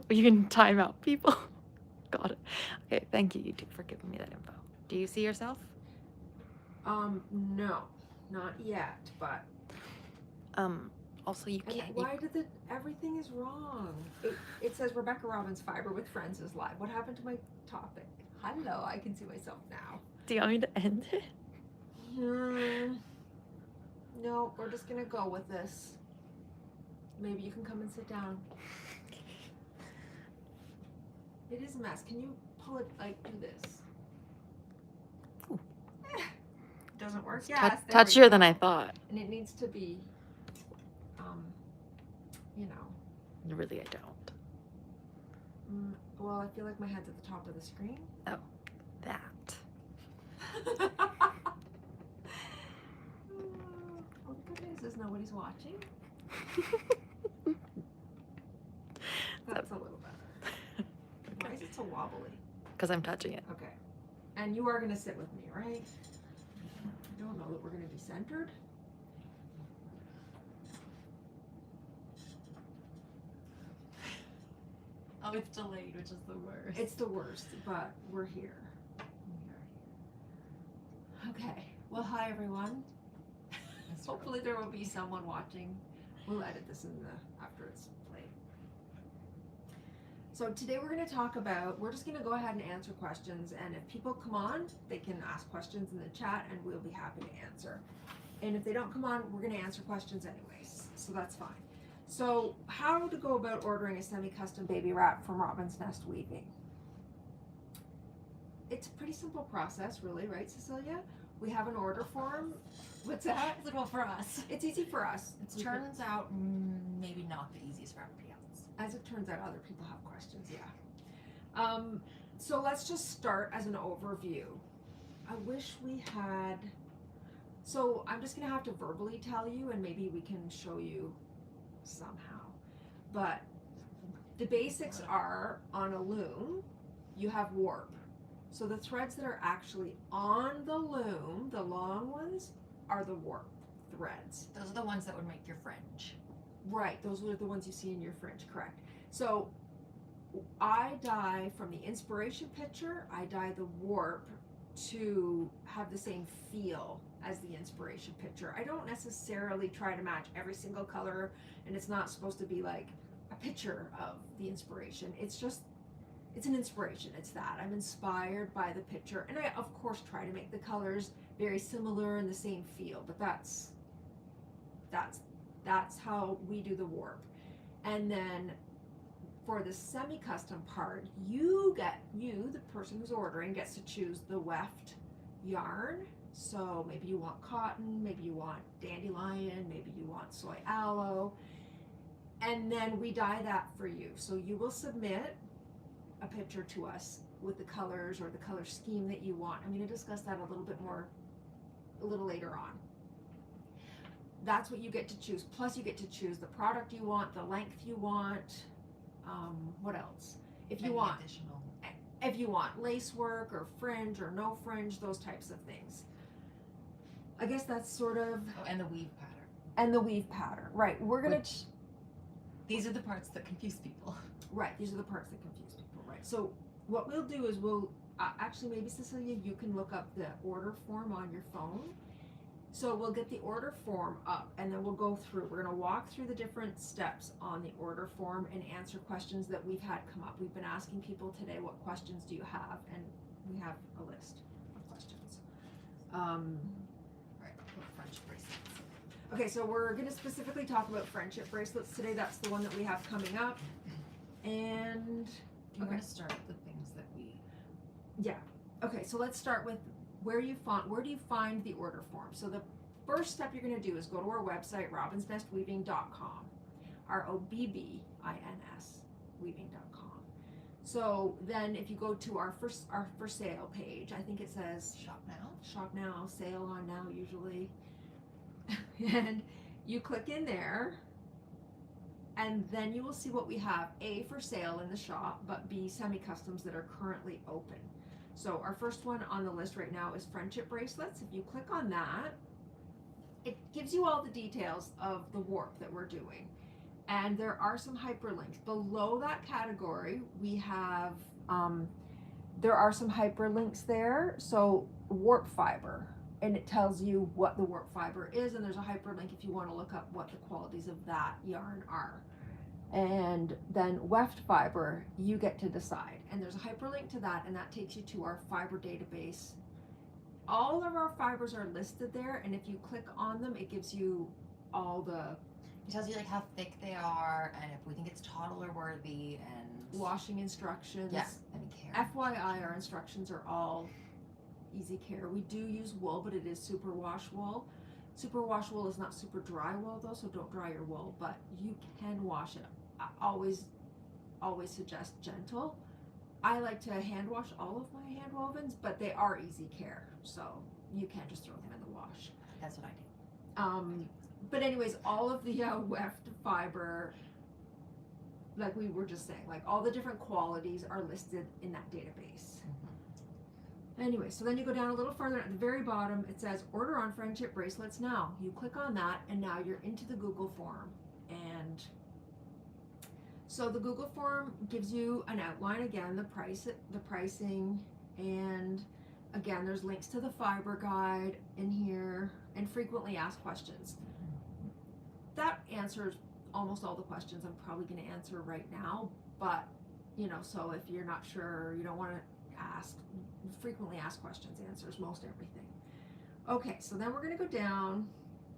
You can time out people. Got it. Okay, thank you, YouTube, for giving me that info. Do you see yourself? No, not yet, but. Also, you And can't. why did everything is wrong? It says Rebecca Robbins Fiber with Friends is live. What happened to my topic? Hello, I can see myself now. Do you want me to end it? No, we're just gonna go with this. Maybe you can come and sit down. It is a mess. Can you pull it, like, do this? Doesn't work. Yes, touchier than I thought. And it needs to be, you know. Really, I don't. Well, I feel like my head's at the top of the screen. Oh, that. Well, the good news is nobody's watching. That's a little better. Why is it so wobbly? Because I'm touching it. Okay. And you are going to sit with me, right? I don't know that we're going to be centered. Oh, it's delayed, which is the worst. It's the worst, but we're here. Okay. Well, hi, everyone. Hopefully there will be someone watching. We'll edit this after it's played. So today we're going to talk about, we're just going to go ahead and answer questions, and if people come on, they can ask questions in the chat and we'll be happy to answer. And if they don't come on, we're going to answer questions anyways, so that's fine. So how to go about ordering a semi-custom baby wrap from Robbins Nest Weaving. It's a pretty simple process, really, right, Cecilia? We have an order form. What's that? Well, for us. It's easy for us. It turns out maybe not the easiest for everybody else. As it turns out, other people have questions, yeah. So let's just start as an overview. I wish we had, so I'm just gonna have to verbally tell you and maybe we can show you somehow. But the basics are, on a loom, you have warp. So the threads that are actually on the loom, the long ones, are the warp threads. Those are the ones that would make your fringe. Right, those are the ones you see in your fringe, correct. So I dye from the inspiration picture, I dye the warp to have the same feel as the inspiration picture. I don't necessarily try to match every single color, and it's not supposed to be like a picture of the inspiration. It's an inspiration. It's that. I'm inspired by the picture. And I, of course, try to make the colors very similar and the same feel. But that's how we do the warp. And then for the semi-custom part, the person who's ordering, gets to choose the weft yarn. So maybe you want cotton, maybe you want dandelion, maybe you want soy aloe. And then we dye that for you. So you will submit a picture to us with the colors or the color scheme that you want. I'm going to discuss that a little bit more a little later on. That's what you get to choose. Plus you get to choose the product you want, the length you want, what else? If you want lace work or fringe or no fringe, those types of things. I guess that's sort of... Oh, and the weave pattern. And the weave pattern, right. We're going to... These are the parts that confuse people. Right, these are the parts that confuse people, right. So what we'll do is actually maybe Cecilia, you can look up the order form on your phone. So we'll get the order form up and then we'll go through. We're going to walk through the different steps on the order form and answer questions that we've had come up. We've been asking people today, what questions do you have? And we have a list of questions. Right, friendship bracelets. Okay, so we're going to specifically talk about friendship bracelets today. That's the one that we have coming up. And we're going to start with the things that we... Yeah. Okay, so let's start with where do you find the order form? So the first step you're going to do is go to our website, robbinsnestweaving.com. ROBBINS weaving.com. So then if you go to our for sale page, I think it says shop now, sale on now usually. And you click in there and then you will see what we have, A, for sale in the shop, but B, semi-customs that are currently open. So our first one on the list right now is friendship bracelets. If you click on that, it gives you all the details of the warp that we're doing. And there are some hyperlinks. Below that category, we have, there are some hyperlinks there. So warp fiber, and it tells you what the warp fiber is, and there's a hyperlink if you want to look up what the qualities of that yarn are. And then weft fiber, you get to decide. And there's a hyperlink to that, and that takes you to our fiber database. All of our fibers are listed there, and if you click on them, it gives you all the It tells you like how thick they are and if we think it's toddler worthy and washing instructions. Yeah, any care. FYI, our instructions are all easy care. We do use wool, but it is superwash wool. Superwash wool is not super dry wool though, so don't dry your wool, but you can wash it. I always suggest gentle. I like to hand wash all of my hand wovens, but they are easy care, so you can't just throw them in the wash. That's what I do. But anyways, all of the weft fiber, like we were just saying, like all the different qualities are listed in that database. Anyway, so then you go down a little further, at the very bottom it says order on friendship bracelets now. You click on that and now you're into the Google form. And so the Google form gives you an outline, again, the pricing, and again there's links to the fiber guide in here, and frequently asked questions. That answers almost all the questions I'm probably going to answer right now, but you know, so if you're not sure, you don't want to ask, frequently asked questions answers most everything. Okay, so then we're going to go down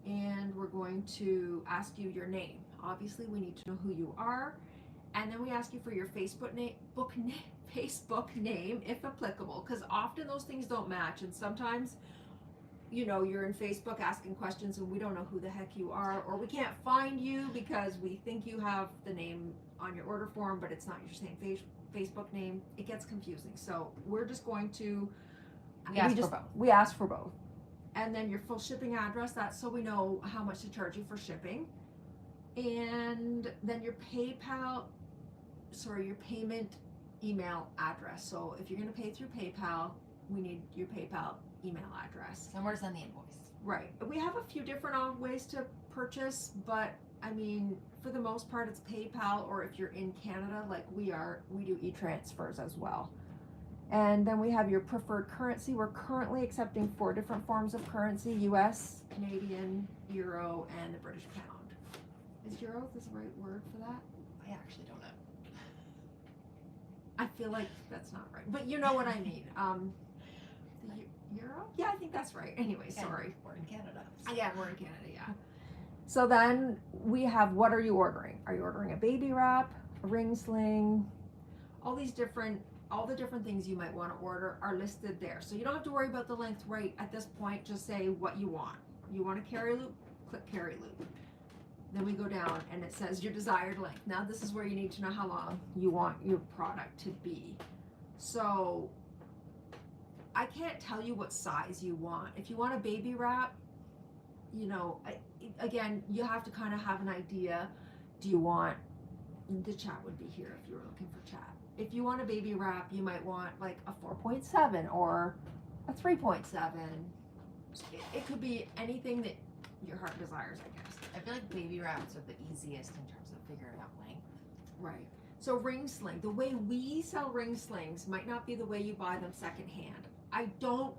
and we're going to ask you your name. Obviously we need to know who you are, and then we ask you for your Facebook name if applicable, because often those things don't match, and sometimes, you know, you're in Facebook asking questions and we don't know who the heck you are, or we can't find you because we think you have the name on your order form but it's not your same Facebook name. It gets confusing, so we're just going to we ask for both, and then your full shipping address, that's so we know how much to charge you for shipping, and then your your payment email address. So if you're going to pay through PayPal, we need your PayPal email address. Somewhere to send the invoice. Right. We have a few different ways to purchase, but I mean, for the most part, it's PayPal, or if you're in Canada, like we do e-transfers as well. And then we have your preferred currency. We're currently accepting 4 different forms of currency: US, Canadian, Euro, and the British pound. Is Euro the right word for that? I actually don't know. I feel like that's not right, but you know what I mean. Euro? Yeah, I think that's right. Anyway, sorry. We're in Canada. Yeah, we're in Canada, yeah. So then we have, what are you ordering? Are you ordering a baby wrap, a ring sling? All the different things you might want to order are listed there. So you don't have to worry about the length right at this point. Just say what you want. You want a carry loop? Click carry loop. Then we go down and it says your desired length. Now this is where you need to know how long you want your product to be. So I can't tell you what size you want. If you want a baby wrap, you know, again, you have to kind of have an idea. Do you want, the chat would be here if you were looking for chat. If you want a baby wrap, you might want like a 4.7 or a 3.7. It could be anything that your heart desires, I guess. I feel like baby wraps are the easiest in terms of figuring out length. Right. So ring sling, the way we sell ring slings might not be the way you buy them secondhand. I don't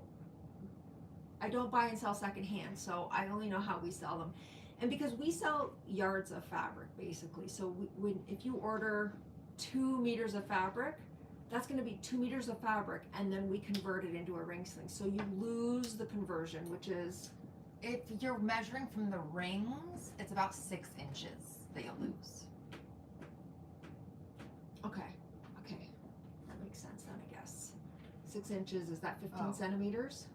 buy and sell secondhand, so I only know how we sell them. And because we sell yards of fabric, basically, so if you order 2 meters of fabric, that's going to be 2 meters of fabric, and then we convert it into a ring sling. So you lose the conversion, which is, if you're measuring from the rings, it's about 6 inches that you'll lose. okay, that makes sense then, I guess. 6 inches, is that 15 centimeters?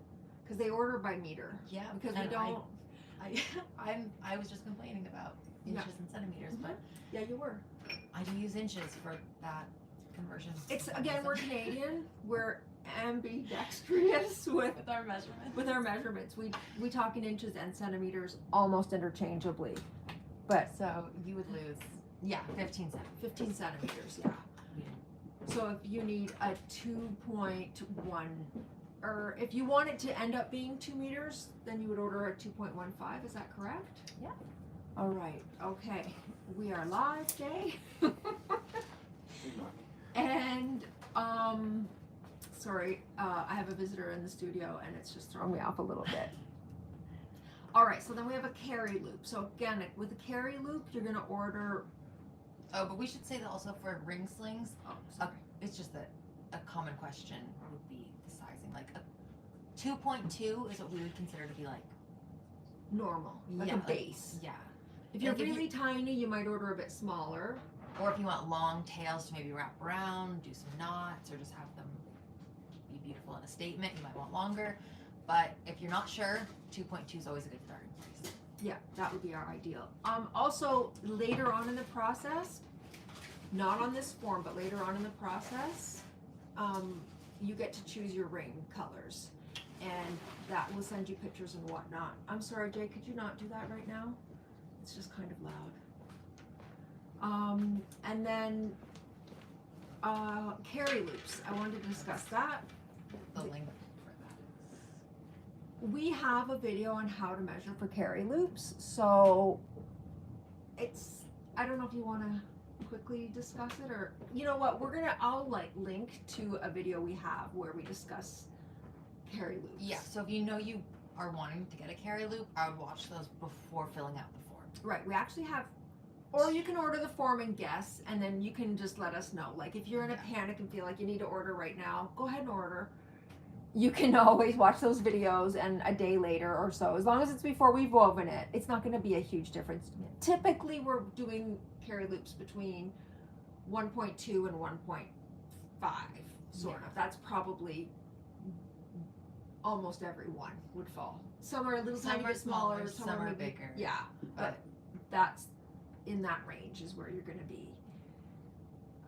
Because they order by meter. Yeah, because we don't. I was just complaining about inches and centimeters, but Yeah, you were. I do use inches for that conversion. It's, again, we're Canadian. We're ambidextrous with our measurements. With our measurements, we talk in inches and centimeters almost interchangeably. But So you would lose, 15 centimeters. 15 centimeters, yeah. So if you need a 2.1, or if you want it to end up being 2 meters, then you would order a 2.15. Is that correct? Yeah. All right. Okay. We are live, Jay. And sorry, I have a visitor in the studio and it's just throwing me off a little bit. All right, so then we have a carry loop. So again, with a carry loop, you're gonna order. Oh, but we should say that also for ring slings. Oh, sorry. It's just that a common question would be the sizing. Like a 2.2 is what we would consider to be like Normal, like yeah, a base. Yeah. If you're Like if really tiny, you might order a bit smaller. Or if you want long tails to maybe wrap around, do some knots, or just have them be beautiful in a statement, you might want longer. But if you're not sure, 2.2 is always a good starting place. Yeah, that would be our ideal. Also, later on in the process, not on this form, but later on in the process, you get to choose your ring colors. And that will send you pictures and whatnot. I'm sorry, Jay, could you not do that right now? It's just kind of loud. And then carry loops. I wanted to discuss that. The link for that. We have a video on how to measure for carry loops. So it's, I don't know if you want to quickly discuss it, or you know what, I'll like link to a video we have where we discuss carry loops. Yeah, so if you know you are wanting to get a carry loop, I would watch those before filling out the form. Right, we actually have, or you can order the form and guess, and then you can just let us know. Like if you're in a panic and feel like you need to order right now, go ahead and order. You can always watch those videos and a day later or so, as long as it's before we've woven it, it's not going to be a huge difference. Typically we're doing carry loops between 1.2 and 1.5, sort of. That's probably almost everyone would fall. Some are a little tiny bit smaller, some are maybe bigger. Yeah, but that's in that range is where you're going to be.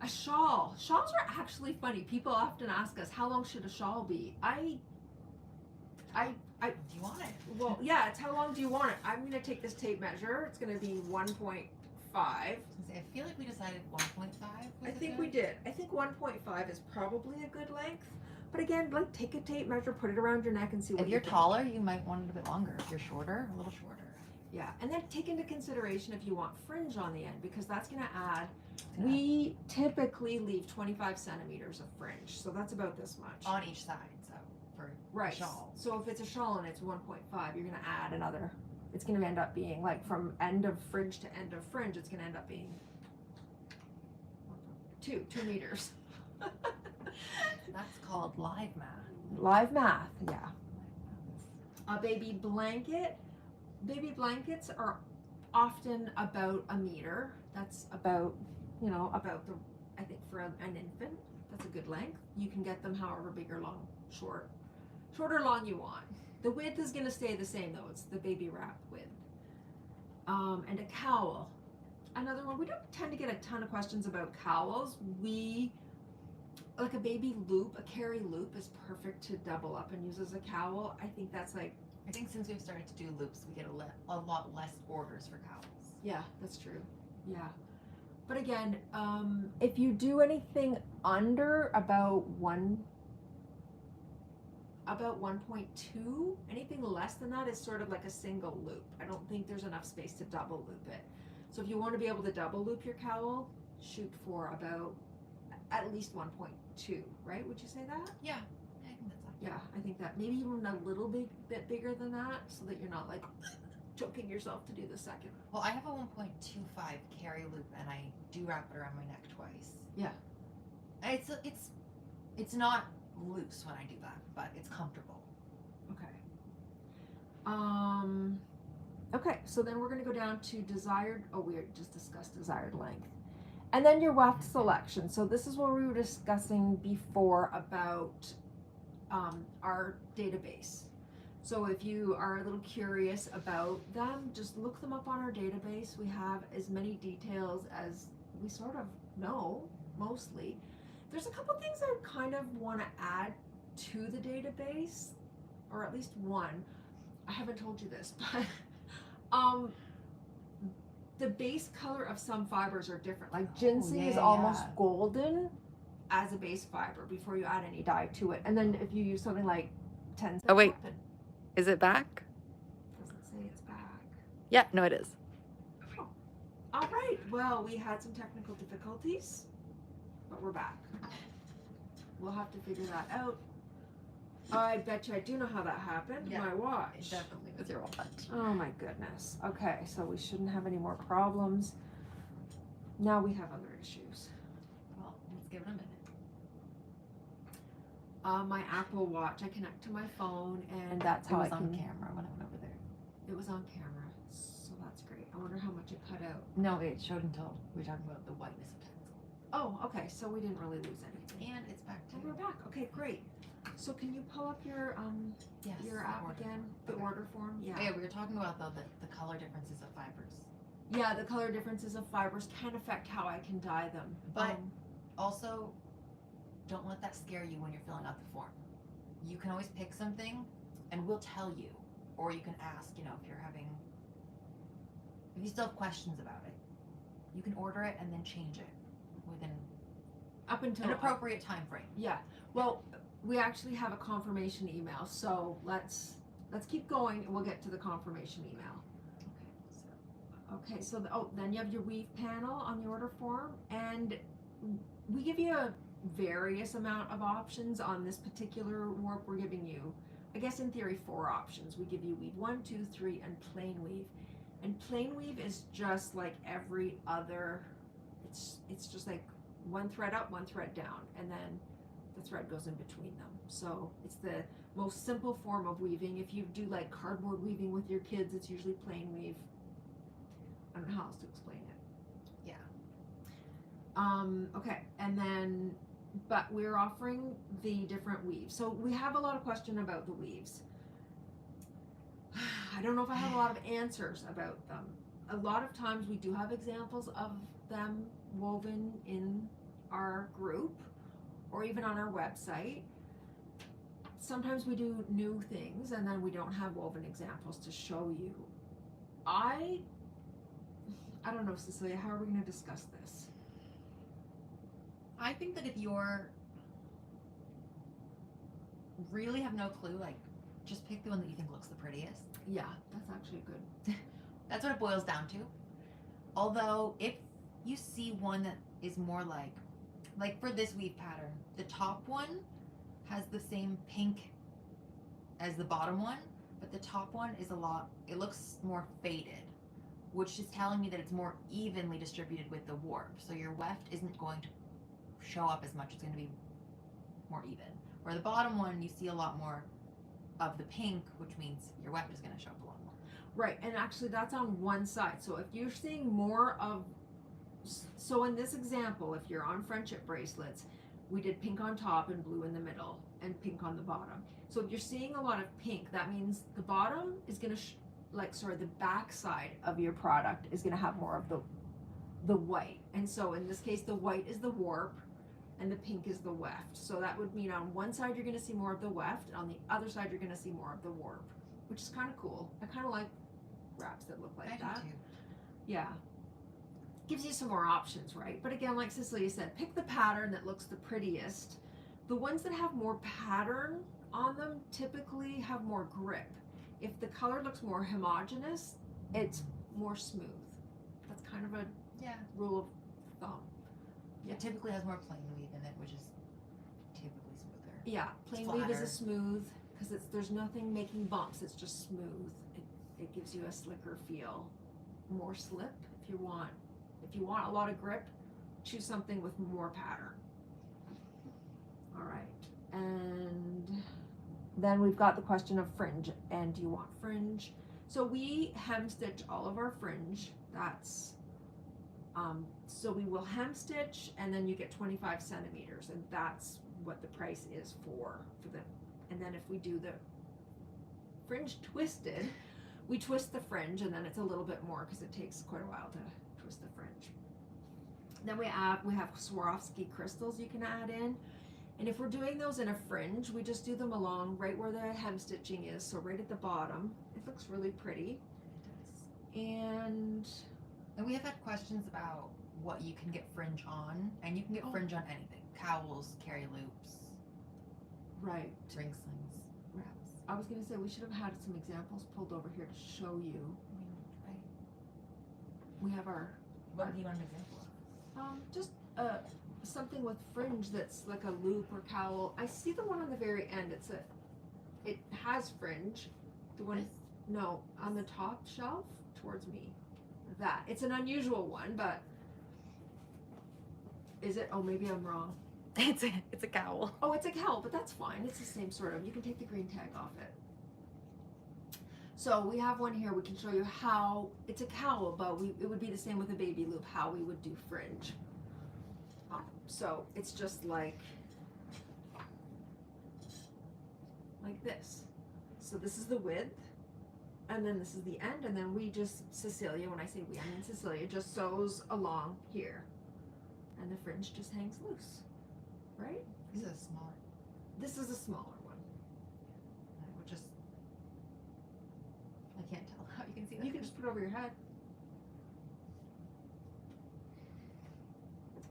A shawl. Shawls are actually funny. People often ask us, how long should a shawl be? Do you want it? Well, yeah, it's how long do you want it? I'm going to take this tape measure. It's going to be 1.5. I feel like we decided 1.5. I think we did. I think 1.5 is probably a good length. But again, like take a tape measure, put it around your neck and see what If you're taller, you might want it a bit longer. If you're shorter, a little shorter. Yeah, and then take into consideration if you want fringe on the end, because that's going to add, we typically leave 25 centimeters of fringe. So that's about this much. On each side, so for Right. a shawl. So if it's a shawl and it's 1.5, you're going to add another, it's going to end up being like from end of fringe to end of fringe, it's going to end up being 2 meters. That's called live math. Live math, yeah. A baby blanket. Baby blankets are often about a meter. That's about, about the, I think for an infant, that's a good length. You can get them however big or long, short or long you want. The width is going to stay the same though. It's the baby wrap width. And a cowl. Another one, we don't tend to get a ton of questions about cowls. Like a baby loop, a carry loop is perfect to double up and use as a cowl. I think that's like, I think since we've started to do loops, we get a lot less orders for cowls. yeah, that's true. Yeah. But again, if you do anything under about 1.2, anything less than that is sort of like a single loop. I don't think there's enough space to double loop it. So if you want to be able to double loop your cowl, shoot for about at least 1.2, right? Would you say that? Yeah, I think that's accurate. Yeah, I think that maybe even a little bit bigger than that, so that you're not like choking yourself to do the second. Well, I have a 1.25 carry loop, and I do wrap it around my neck twice. Yeah. And it's not loose when I do that, but it's comfortable. Okay. Okay, so then we're going to go down to desired, we just discussed desired length. And then your weft selection. So this is what we were discussing before about our database. So if you are a little curious about them, just look them up on our database. We have as many details as we sort of know, mostly. There's a couple things I kind of want to add to the database, or at least one. I haven't told you this, but the base color of some fibers are different. Like ginseng is almost golden as a base fiber before you add any dye to it. And then if you use something like 10 Oh, wait. Is it back? Doesn't say it's back. Yeah, no, it is. Oh. All right. Well, we had some technical difficulties, but we're back. We'll have to figure that out. I bet you I do know how that happened. Yeah, My It watch. definitely was your watch. Oh my goodness. Okay, so we shouldn't have any more problems. Now we have other issues. Well, let's give it a minute. My Apple Watch, I connect to my phone, and that's It how was I on can. camera when I went over there. It was on camera, so that's great. I wonder how much it cut out. No, it showed until we were talking about the whiteness of pencil. Oh, okay. So we didn't really lose anything. And it's back to And we're back. Okay, great. So can you pull up your yes, your the app order again? form. The Okay. order form. Oh, yeah, we were talking about though the color differences of fibers. Yeah, the color differences of fibers can affect how I can dye them. But also, don't let that scare you when you're filling out the form. You can always pick something, and we'll tell you, or you can ask. You know, if you still have questions about it, you can order it and then change it within up until an appropriate time frame. Yeah. Well, we actually have a confirmation email, so let's keep going, and we'll get to the confirmation email. Okay, so then you have your weave panel on the order form, and we give you a various amount of options on this particular warp. We're giving you, I guess in theory, 4 options. We give you weave 1, 2, 3, and plain weave. And plain weave is just like every other. It's just like one thread up, one thread down, and then the thread goes in between them. So it's the most simple form of weaving. If you do like cardboard weaving with your kids, it's usually plain weave. I don't know how else to explain it. Yeah. Okay, and then, but we're offering the different weaves. So we have a lot of question about the weaves. I don't know if I have a lot of answers about them. A lot of times we do have examples of them woven in our group or even on our website. Sometimes we do new things and then we don't have woven examples to show you. I don't know, Cecilia, how are we going to discuss this? I think that if you're really have no clue, like just pick the one that you think looks the prettiest. Yeah, that's actually good. That's what it boils down to. Although if you see one that is more like for this weave pattern, the top one has the same pink as the bottom one, but the top one is it looks more faded, which is telling me that it's more evenly distributed with the warp. So your weft isn't going to show up as much. It's going to be more even. Where the bottom one, you see a lot more of the pink, which means your weft is going to show up a lot more. Right, and actually that's on one side. So if you're seeing more of, so in this example, if you're on friendship bracelets, we did pink on top and blue in the middle and pink on the bottom. So if you're seeing a lot of pink, that means the bottom is going to, the back side of your product is going to have more of the white. And so in this case, the white is the warp and the pink is the weft. So that would mean on one side you're going to see more of the weft, and on the other side you're going to see more of the warp, which is kind of cool. I kind of like wraps that look like I that. do too. Yeah. Gives you some more options, right? But again, like Cecilia said, pick the pattern that looks the prettiest. The ones that have more pattern on them typically have more grip. If the color looks more homogeneous, it's more smooth. That's kind of a rule of thumb. It typically has more plain weave in it, which is typically smoother. Yeah, plain weave is flatter. a smooth because there's nothing making bumps. It's just smooth. It gives you a slicker feel. More slip if you want. If you want a lot of grip, choose something with more pattern. All right, and then we've got the question of fringe. And do you want fringe? So we hem stitch all of our fringe. That's so we will hem stitch, and then you get 25 centimeters, and that's what the price is for them. And then if we do the fringe twisted, we twist the fringe, and then it's a little bit more because it takes quite a while to twist the fringe. Then we have Swarovski crystals you can add in, and if we're doing those in a fringe, we just do them along right where the hem stitching is, so right at the bottom. It looks really pretty. And we have had questions about what you can get fringe on, and you can get fringe on anything. Cowls, carry loops, right, ring slings, wraps. I was gonna say we should have had some examples pulled over here to show you. Right. We have our What do you want an example of? Just something with fringe that's like a loop or cowl. I see the one on the very end. It has fringe. The one, no, on the top shelf towards me. That it's an unusual one, but is it? Oh, maybe I'm wrong. It's a cowl. Oh, it's a cowl, but that's fine. It's the same sort of. You can take the green tag off it. So we have one here. We can show you how it's a cowl, but it would be the same with a baby loop. How we would do fringe. So it's just like this. So this is the width, and then this is the end, and then we just Cecilia. When I say we, I mean Cecilia just sews along here, and the fringe just hangs loose, right? This is smaller. This is a smaller one. I would just. I can't tell how you can see that. You can just put it over your head.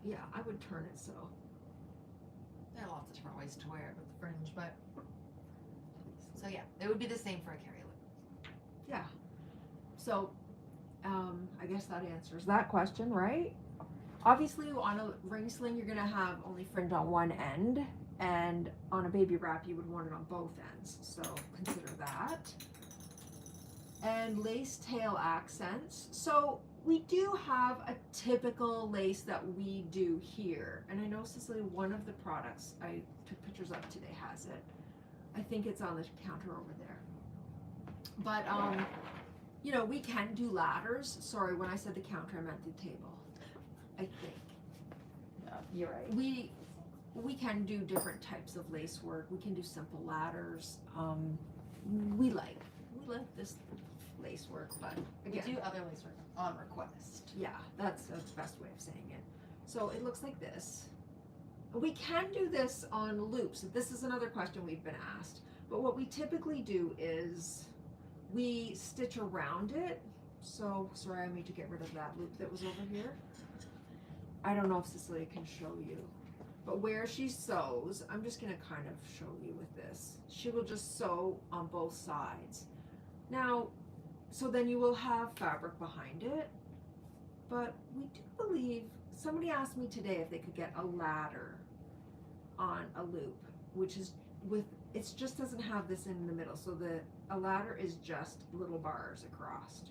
Yeah, I would turn it so. There are lots of different ways to wear it with the fringe, but so yeah, it would be the same for a carry loop. Yeah. So, I guess that answers that question, right? Obviously, on a ring sling, you're gonna have only fringe on one end, and on a baby wrap, you would want it on both ends. So consider that. And lace tail accents. So we do have a typical lace that we do here, and I know Cicely, one of the products I took pictures of today has it. I think it's on the counter over there. But you know, we can do ladders. Sorry, when I said the counter, I meant the table. I think. No, you're right. We can do different types of lace work. We can do simple ladders. We like this lace work, but again, We do other lace work on request. yeah, that's the best way of saying it. So it looks like this. We can do this on loops. This is another question we've been asked. But what we typically do is we stitch around it. So, sorry, I made you get rid of that loop that was over here. I don't know if Cecilia can show you. But where she sews, I'm just gonna kind of show you with this. She will just sew on both sides. Now, so then you will have fabric behind it. But we do believe, somebody asked me today if they could get a ladder on a loop, which is it just doesn't have this in the middle. So a ladder is just little bars across.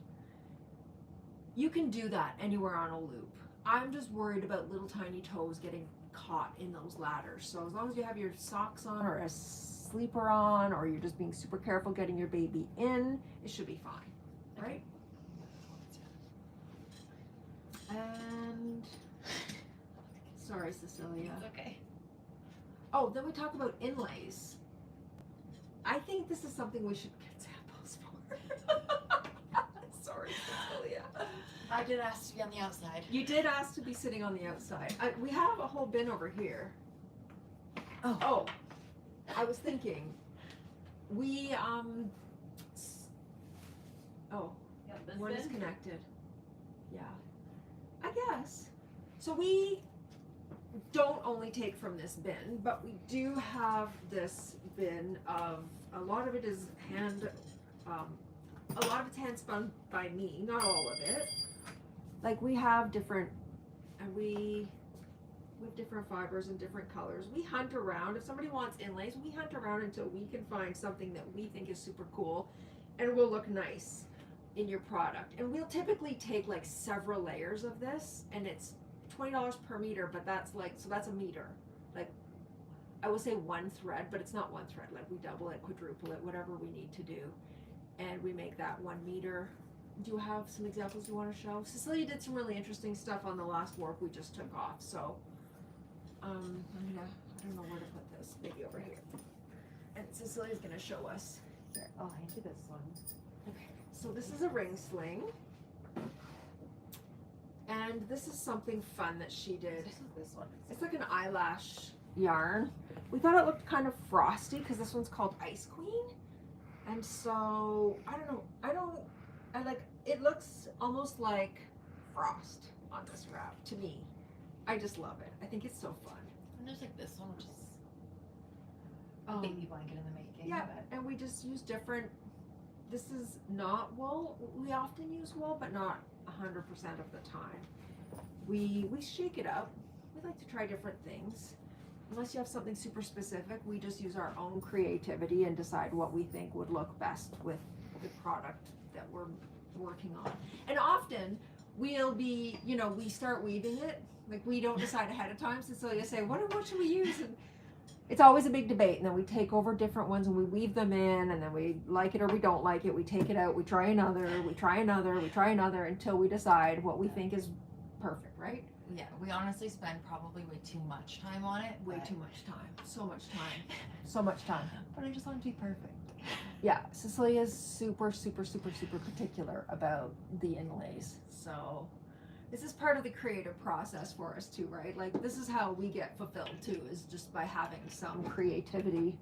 You can do that anywhere on a loop. I'm just worried about little tiny toes getting caught in those ladders. So as long as you have your socks on or a sleeper on, or you're just being super careful getting your baby in, it should be fine, right? And sorry, Cecilia. It's okay. Oh, then we talk about inlays. I think this is something we should get samples for. Sorry, Cecilia. I did ask to be on the outside. You did ask to be sitting on the outside. We have a whole bin over here. Oh. I was thinking, we we're disconnected. Yeah, I guess. So we don't only take from this bin, but we do have this bin of, a lot of it is hand spun by me, not all of it. Like we have different fibers and different colors. We hunt around. If somebody wants inlays, we hunt around until we can find something that we think is super cool and will look nice in your product. And we'll typically take like several layers of this, and it's $20 per meter, but that's a meter. Like, I will say one thread, but it's not one thread. Like, we double it, quadruple it, whatever we need to do. And we make that 1 meter. Do you have some examples you want to show? Cecilia did some really interesting stuff on the last warp we just took off, so I don't know where to put this, maybe over here. And Cecilia's gonna show us. Here, I'll hand you this one. Okay, so this is a ring sling. And this is something fun that she did. This is this one. It's like an eyelash yarn. We thought it looked kind of frosty because this one's called Ice Queen. And so, it looks almost like frost on this wrap to me. I just love it. I think it's so fun. And there's like this one, which is a baby blanket in the making. Yeah, But and we just use different, this is not wool. We often use wool, but not 100% of the time. we shake it up. We like to try different things. Unless you have something super specific, we just use our own creativity and decide what we think would look best with the product that we're working on. And often we'll be, we start weaving it. Like we don't decide ahead of time. Cecilia say, what should we use? And it's always a big debate. And then we take over different ones and we weave them in, and then we like it or we don't like it. We take it out, we try another, we try another, we try another until we decide what we think is perfect, right? Yeah, we honestly spend probably way too much time on it. Way too much time. So much time. So much time. But I just want it to be perfect. Yeah, Cecilia's super, super, super, super particular about the inlays. So this is part of the creative process for us too, right? Like this is how we get fulfilled too, is just by having some creativity,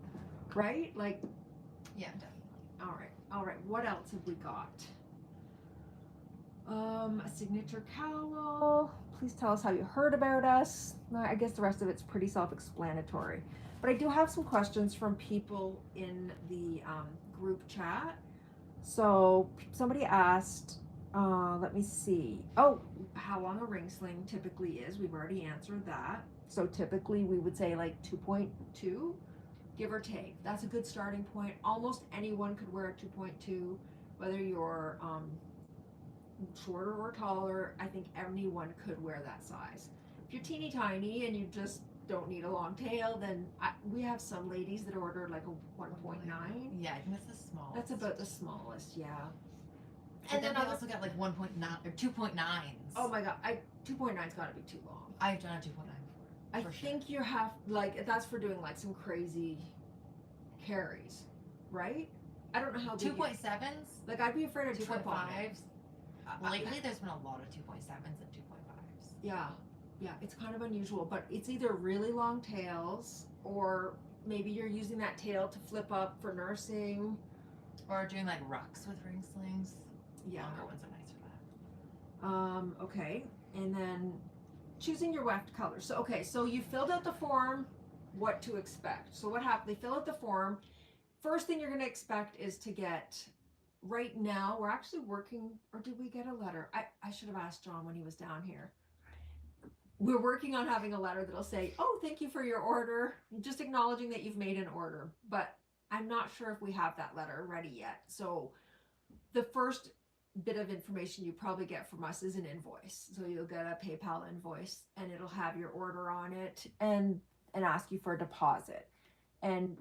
right? Like, Yeah, definitely. all right. What else have we got? A signature cowl. Please tell us how you heard about us. I guess the rest of it's pretty self-explanatory. But I do have some questions from people in the group chat. So somebody asked, let me see. Oh, how long a ring sling typically is. We've already answered that. So typically we would say like 2.2, give or take. That's a good starting point. Almost anyone could wear a 2.2, whether you're shorter or taller. I think anyone could wear that size. If you're teeny tiny and you just don't need a long tail, then we have some ladies that order like a 1.9. Yeah, I think that's the smallest. That's about the smallest, yeah. And then I also got like 1.9 or 2.9s. Oh my god, 2.9's got to be too long. I've done a 2.9 before. I think you have, like, that's for doing like some crazy carries, right? I don't know how big 2.7s. Like I'd be afraid of 2.5s. Lately, there's been a lot of 2.7s and 2.5s. Yeah, it's kind of unusual, but it's either really long tails or maybe you're using that tail to flip up for nursing. Or doing like rucks with ring slings. Yeah. Longer ones are nice for that. Okay, and then choosing your weft color. So, okay, so you filled out the form, what to expect. So what happened, they fill out the form. First thing you're gonna expect is to get, right now, we're actually working, or did we get a letter? I should have asked John when he was down here. We're working on having a letter that'll say, oh, thank you for your order, just acknowledging that you've made an order. But I'm not sure if we have that letter ready yet. So the first bit of information you probably get from us is an invoice. So you'll get a PayPal invoice and it'll have your order on it and ask you for a deposit. And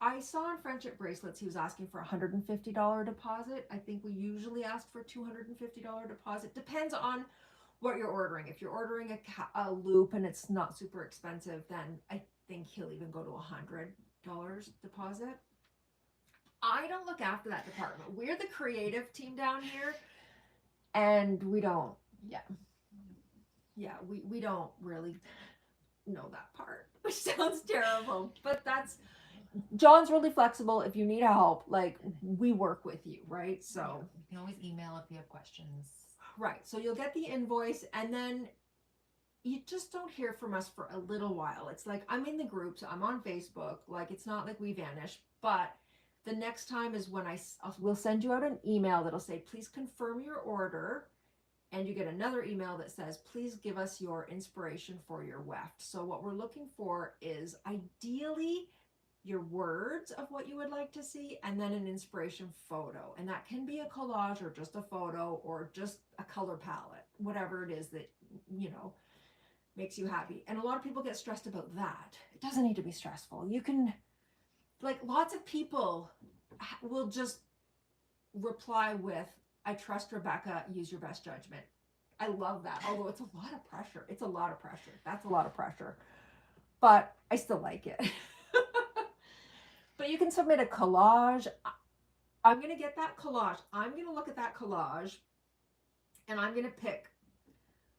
I saw on Friendship Bracelets he was asking for a $150 deposit. I think we usually ask for a $250 deposit. Depends on what you're ordering. If you're ordering a loop and it's not super expensive, then I think he'll even go to $100 deposit. I don't look after that department. We're the creative team down here, and we don't. We don't really know that part, which sounds terrible, but that's. John's really flexible. If you need help, like we work with you, right? So you can always email if you have questions. Right. So you'll get the invoice, and then you just don't hear from us for a little while. It's like I'm in the groups, I'm on Facebook. Like it's not like we vanish, but the next time is when we'll send you out an email that'll say, please confirm your order. And you get another email that says, please give us your inspiration for your weft. So what we're looking for is ideally your words of what you would like to see, and then an inspiration photo. And that can be a collage or just a photo or just a color palette, whatever it is that, makes you happy. And a lot of people get stressed about that. It doesn't need to be stressful. You can, like, lots of people will just reply with, I trust Rebecca, use your best judgment. I love that. Although it's a lot of pressure. It's a lot of pressure. That's a lot of pressure. But I still like it. But you can submit a collage. I'm going to get that collage. I'm going to look at that collage and I'm going to pick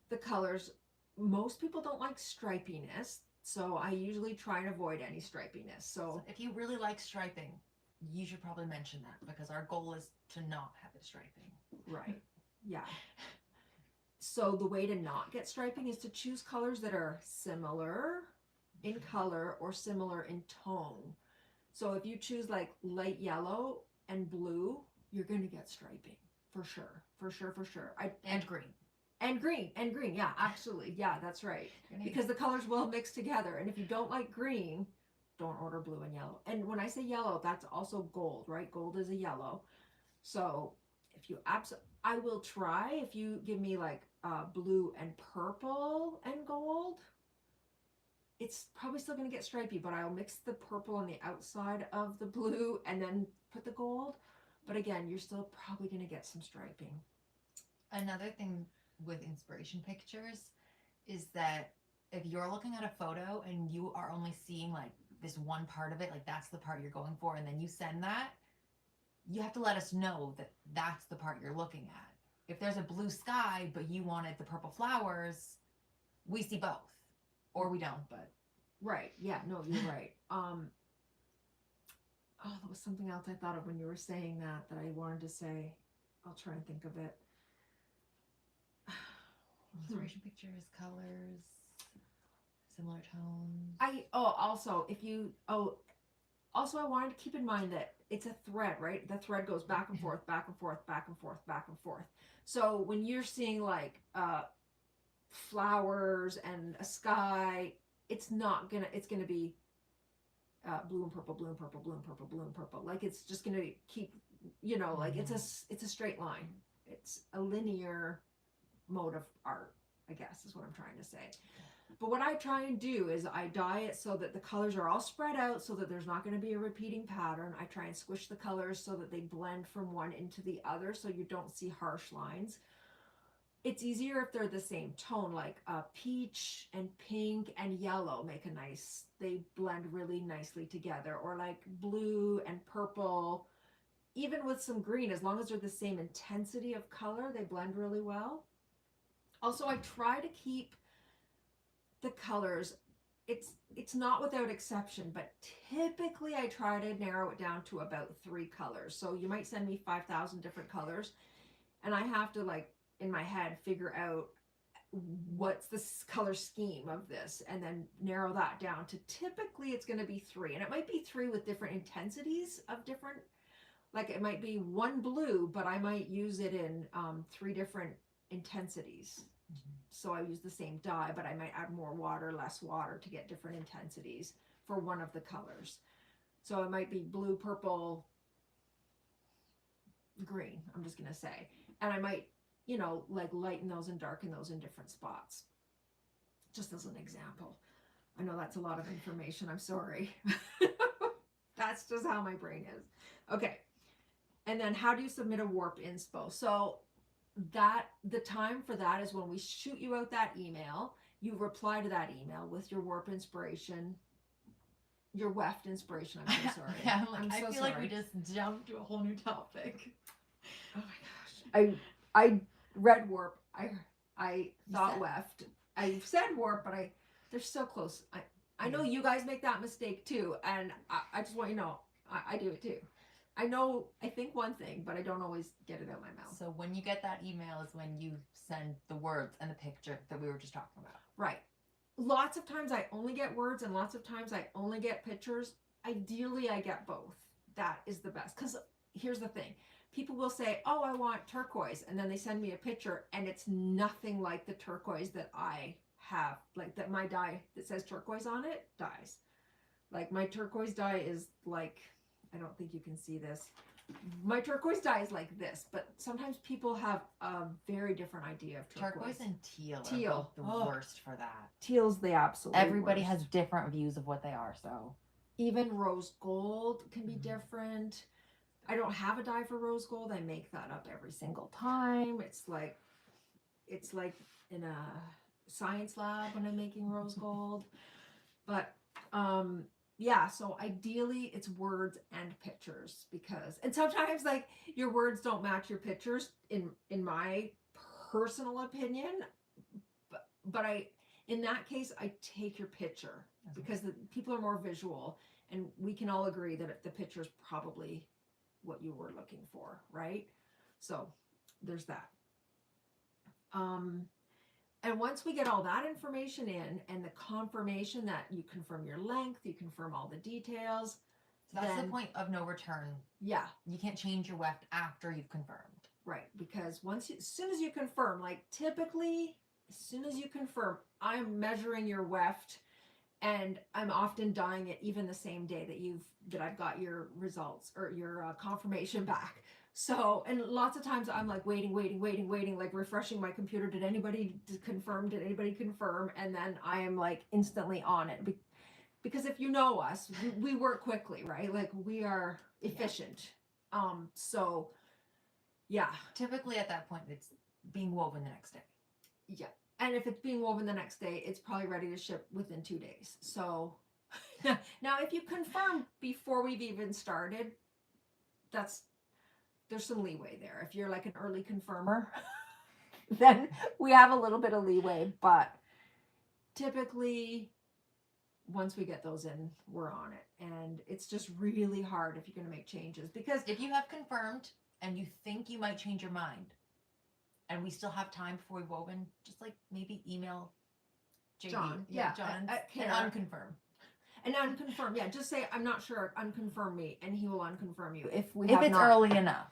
the colors. Most people don't like stripiness, so I usually try and avoid any stripiness. So if you really like striping, you should probably mention that, because our goal is to not have it striping. Right. Yeah. So the way to not get striping is to choose colors that are similar in color or similar in tone. So if you choose like light yellow and blue, you're going to get striping for sure. For sure. And green. And green, yeah, absolutely. Yeah, that's right. Because the colors will mix together. And if you don't like green, don't order blue and yellow. And when I say yellow, that's also gold, right? Gold is a yellow. So if you I will try if you give me like blue and purple and gold. It's probably still going to get stripy, but I'll mix the purple on the outside of the blue and then put the gold. But again, you're still probably going to get some striping. Another thing with inspiration pictures is that if you're looking at a photo and you are only seeing like this one part of it, like that's the part you're going for, and then you send that, you have to let us know that that's the part you're looking at. If there's a blue sky, but you wanted the purple flowers, we see both. Or we don't, but. Right. Yeah, no, you're right. Oh, there was something else I thought of when you were saying that I wanted to say. I'll try and think of it. Inspiration pictures, colors, similar tones. Also I wanted to keep in mind that it's a thread, right? The thread goes back and forth, back and forth, back and forth, back and forth. So when you're seeing like flowers and a sky, it's gonna be blue and purple, blue and purple, blue and purple, blue and purple. Like it's just gonna keep, like it's a straight line. It's a linear mode of art, I guess is what I'm trying to say. But what I try and do is I dye it so that the colors are all spread out so that there's not going to be a repeating pattern. I try and squish the colors so that they blend from one into the other so you don't see harsh lines. It's easier if they're the same tone, like peach and pink and yellow they blend really nicely together, or like blue and purple, even with some green, as long as they're the same intensity of color, they blend really well. Also, I try to keep the colors, it's not without exception, but typically I try to narrow it down to about 3 colors. So you might send me 5,000 different colors, and I have to, like, in my head figure out what's the color scheme of this and then narrow that down to typically it's going to be 3, and it might be 3 with different intensities of different, like it might be 1 blue, but I might use it in 3 different intensities. So I use the same dye, but I might add more water, less water to get different intensities for one of the colors. So it might be blue, purple, green, I'm just going to say. And I might, like lighten those and darken those in different spots. Just as an example. I know that's a lot of information. I'm sorry. That's just how my brain is. Okay. And then how do you submit a warp inspo? So the time for that is when we shoot you out that email. You reply to that email with your warp inspiration, your weft inspiration. I'm so sorry. Yeah, I feel like we just jumped to a whole new topic. Oh my gosh. I read warp. I thought weft. I said warp, but they're so close. I know you guys make that mistake too, and I just want you to know I do it too. I think one thing, but I don't always get it out my mouth. So when you get that email is when you send the words and the picture that we were just talking about. Right. Lots of times I only get words and lots of times I only get pictures. Ideally, I get both. That is the best. Because here's the thing. People will say, oh, I want turquoise. And then they send me a picture and it's nothing like the turquoise that I have. Like that my dye that says turquoise on it dies. Like my turquoise dye is like... I don't think you can see this. My turquoise dye is like this, but sometimes people have a very different idea of turquoise. Turquoise and teal are both the worst for that. Teal's the absolute Everybody worst. has different views of what they are, so. Even rose gold can be different. I don't have a dye for rose gold. I make that up every single time. It's like in a science lab when I'm making rose gold. But yeah, so ideally it's words and pictures, and sometimes like your words don't match your pictures in my personal opinion, but in that case I take your picture because the people are more visual, and we can all agree that the picture is probably what you were looking for, right? So there's that. And once we get all that information in and the confirmation that you confirm your length, you confirm all the details. So that's the point of no return. Yeah. You can't change your weft after you've confirmed. Right, because as soon as you confirm, like typically, as soon as you confirm, I'm measuring your weft, and I'm often dyeing it even the same day that I've got your results or your confirmation back. So, and lots of times I'm like waiting, like refreshing my computer. Did anybody confirm? Did anybody confirm? And then I am like instantly on it because if you know us, we work quickly, right? Like we are efficient. So yeah. Typically at that point, it's being woven the next day. Yeah. And if it's being woven the next day, it's probably ready to ship within 2 days. So now if you confirm before we've even started, there's some leeway there. If you're like an early confirmer, then we have a little bit of leeway, but typically once we get those in, we're on it. And it's just really hard if you're going to make changes because If you have confirmed and you think you might change your mind and we still have time before we've woven, just like maybe email JD. John, John, at and unconfirm. And unconfirm, yeah, just say I'm not sure, unconfirm me, and he will unconfirm you if it's early enough.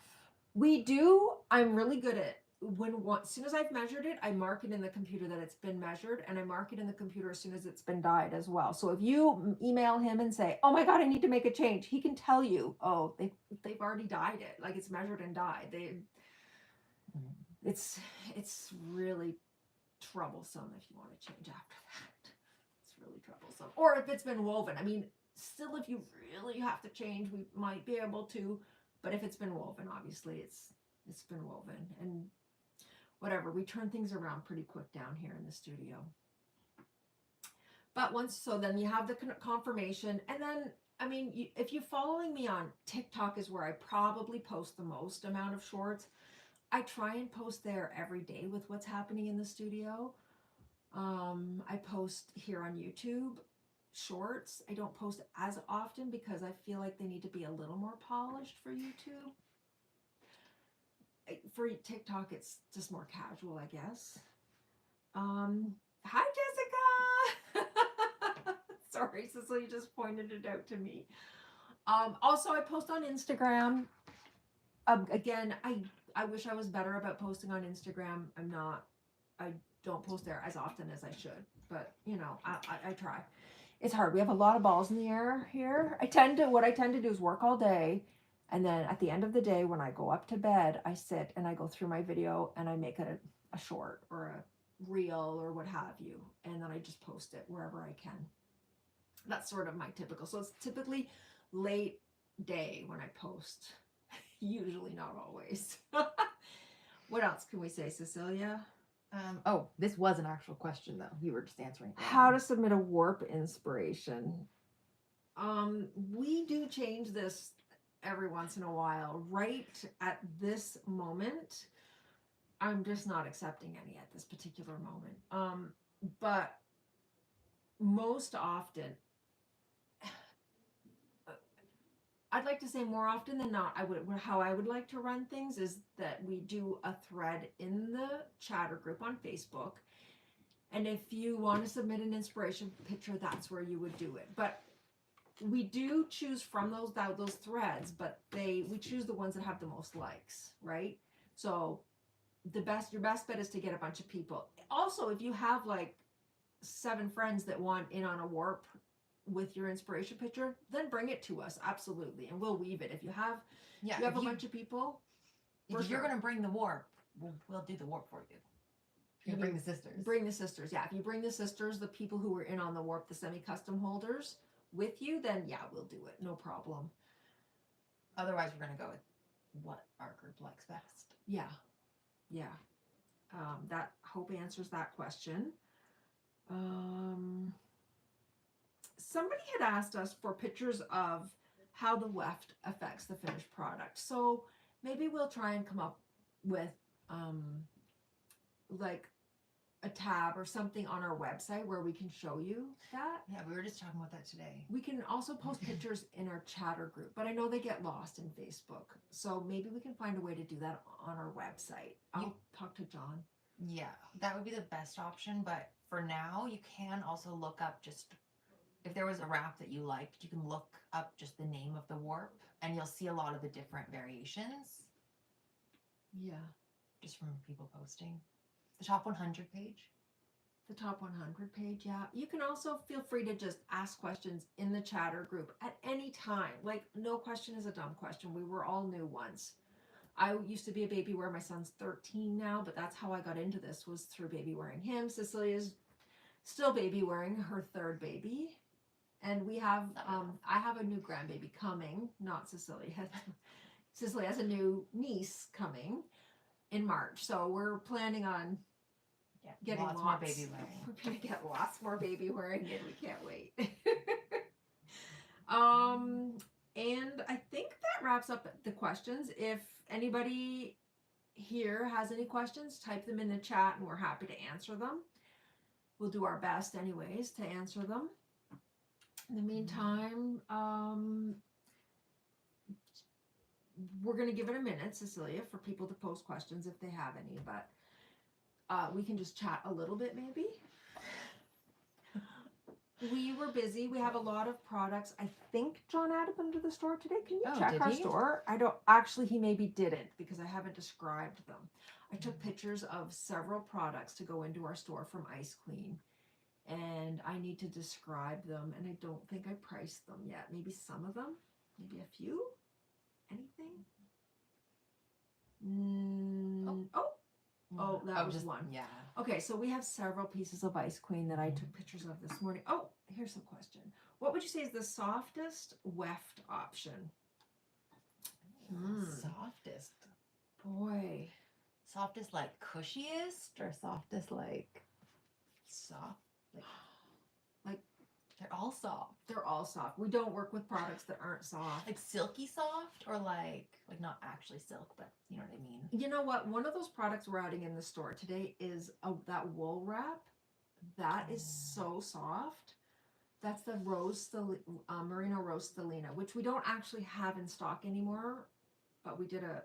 We do. I'm really good at as soon as I've measured it, I mark it in the computer that it's been measured, and I mark it in the computer as soon as it's been dyed as well. So if you email him and say, "Oh my God, I need to make a change," he can tell you, "Oh, they've already dyed it, like it's measured and dyed." It's really troublesome if you want to change after that. It's really troublesome. Or if it's been woven, I mean, still, if you really have to change, we might be able to. But if it's been woven, obviously it's been woven, and whatever, we turn things around pretty quick down here in the studio. But then you have the confirmation, and then I mean, if you're following me on TikTok, is where I probably post the most amount of shorts. I try and post there every day with what's happening in the studio. I post here on YouTube shorts. I don't post as often because I feel like they need to be a little more polished for YouTube. For TikTok, it's just more casual, I guess. Hi, Jessica. Sorry, Cicely just pointed it out to me. Also, I post on Instagram. Again, I wish I was better about posting on Instagram. I'm not. I don't post there as often as I should, but I try. It's hard. We have a lot of balls in the air here. What I tend to do is work all day, and then at the end of the day, when I go up to bed, I sit and I go through my video and I make a short or a reel or what have you, and then I just post it wherever I can. That's sort of my typical. So it's typically late day when I post. Usually, not always. What else can we say, Cecilia? This was an actual question though. You were just answering. How to submit a warp inspiration. We do change this every once in a while. Right at this moment, I'm just not accepting any at this particular moment. But most often, I'd like to say more often than not, how I would like to run things is that we do a thread in the chatter group on Facebook. And if you want to submit an inspiration picture, that's where you would do it. But we do choose from those threads, but we choose the ones that have the most likes, right? So your best bet is to get a bunch of people. Also, if you have like 7 friends that want in on a warp with your inspiration picture, then bring it to us, absolutely, and we'll weave it. If you have a bunch of people, if you're going to bring the warp, we'll do the warp for you. You bring the sisters. Bring the sisters, yeah. If you bring the sisters, the people who were in on the warp, the semi-custom holders with you, then yeah, we'll do it, no problem. Otherwise, we're going to go with what our group likes best. Yeah. That hope answers that question. Somebody had asked us for pictures of how the weft affects the finished product. So maybe we'll try and come up with like a tab or something on our website where we can show you that. Yeah, we were just talking about that today. We can also post pictures in our chatter group, but I know they get lost in Facebook. So maybe we can find a way to do that on our website. I'll talk to John. Yeah, that would be the best option. But for now, you can also look up just, if there was a wrap that you liked, you can look up just the name of the warp and you'll see a lot of the different variations. Yeah. just from people posting. The top 100 page. The top 100 page, yeah. You can also feel free to just ask questions in the chatter group at any time. Like, no question is a dumb question. We were all new once. I used to be a baby wearer. My son's 13 now, but that's how I got into this, was through baby wearing him. Cecilia's still baby wearing her third baby. And we have, I have a new grandbaby coming, not Cecilia. Cecilia has a new niece coming in March. So we're planning on getting lots more baby wearing. We're going to get lots more baby wearing, and we can't wait. And I think that wraps up the questions. If anybody here has any questions, type them in the chat and we're happy to answer them. We'll do our best anyways to answer them. In the meantime, we're going to give it a minute, Cecilia, for people to post questions if they have any, but we can just chat a little bit maybe. We were busy. We have a lot of products. I think John added them to the store today. Can you check our store? I don't, actually he maybe didn't because I haven't described them. I took pictures of several products to go into our store from Ice Queen, and I need to describe them, and I don't think I priced them yet. Maybe some of them, maybe a few. Anything? That was one. Yeah. Okay, so we have several pieces of Ice Queen that I took pictures of this morning. Oh, here's a question. What would you say is the softest weft option? Softest. Boy. Softest like cushiest, or softest like soft? Like they're all soft. They're all soft. We don't work with products that aren't soft. Like silky soft, or like not actually silk, but you know what I mean. You know what? One of those products we're adding in the store today is that wool wrap. That is so soft. That's the merino rose stellina, which we don't actually have in stock anymore, but we did a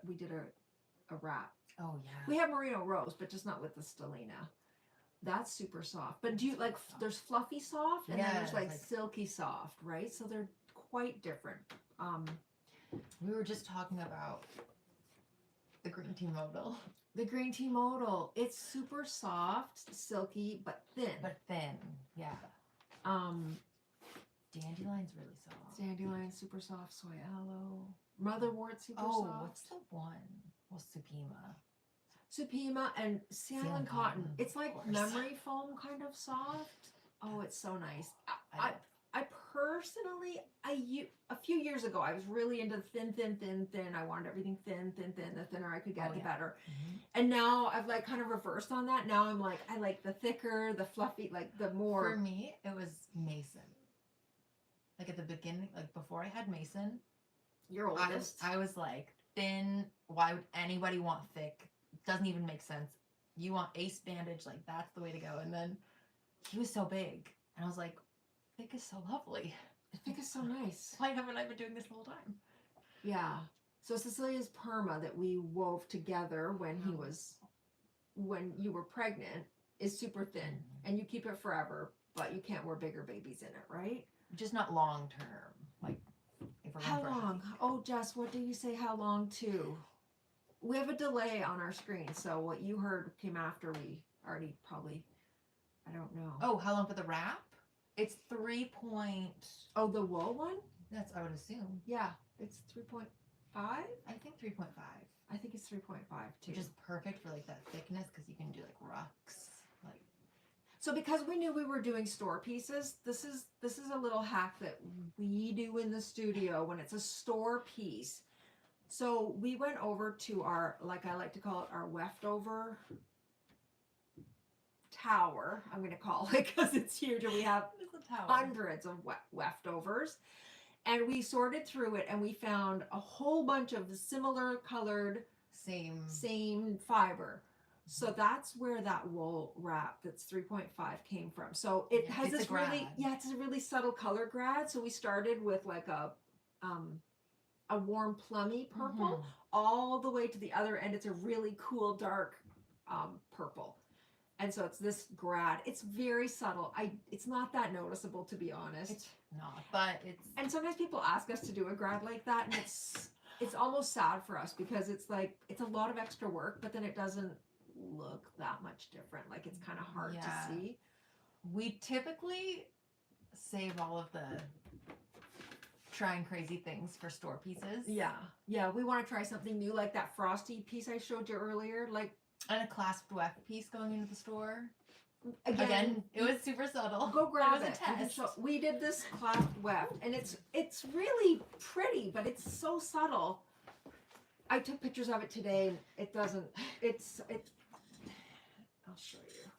wrap. Oh yeah. We have merino rose, but just not with the stellina. That's super soft. But do you like? There's fluffy soft, and then there's like silky soft, right? So they're quite different. We were just talking about the green tea modal. The green tea modal. It's super soft, silky, but thin. Yeah. Dandelion's really soft. Dandelion, super soft. Soy aloe. Motherwort, super soft. Oh, what's the one? Well, Supima and Salmon Cotton. It's like memory foam kind of soft. Oh, it's so nice. I personally, a few years ago, I was really into thin. I wanted everything thin. The thinner I could get, the better. Mm-hmm. And now I've like kind of reversed on that. Now I'm like, I like the thicker, the fluffy, like the more. For me, it was Mason. Like at the beginning, like before I had Mason, your oldest. I was like thin. Why would anybody want thick? Doesn't even make sense. You want ace bandage, like that's the way to go. And then he was so big, and I was like, thick is so lovely. Thick is so nice. Why haven't I been doing this the whole time? Yeah. So Cecilia's perma that we wove together when you were pregnant is super thin, and you keep it forever, but you can't wear bigger babies in it, right? Just not long term. Like if we're how long? Oh, Jess, what do you say? How long too? We have a delay on our screen, so what you heard came after we already probably. I don't know. Oh, how long for the wrap? It's 3 point. Oh, the wool one? That's, I would assume. Yeah, it's 3.5. I think 3.5. I think it's 3.5 too. Which is perfect for like that thickness because you can do like rucks. Like. So because we knew we were doing store pieces, this is a little hack that we do in the studio when it's a store piece. So we went over to our, like I like to call it, our weft over tower. I'm going to call it because it's huge and we have hundreds of weft overs. And we sorted through it and we found a whole bunch of similar colored, same fiber. So that's where that wool wrap that's 3.5 came from. So it has this really, it's a really subtle color grad. So we started with like a warm plummy purple all the way to the other end. It's a really cool dark purple. And so it's this grad. It's very subtle. It's not that noticeable, to be honest. It's not, but it's. And sometimes people ask us to do a grad like that, and it's almost sad for us because it's like it's a lot of extra work, but then it doesn't look that much different. Like it's kind of hard to see. We typically save all of the trying crazy things for store pieces. Yeah, we want to try something new, like that frosty piece I showed you earlier. Like, and a clasped weft piece going into the store. Again, it was super subtle. Go grab it. it. Was a test. We did this clasped weft, and it's really pretty, but it's so subtle. I took pictures of it today, and it doesn't. It's. I'll show you.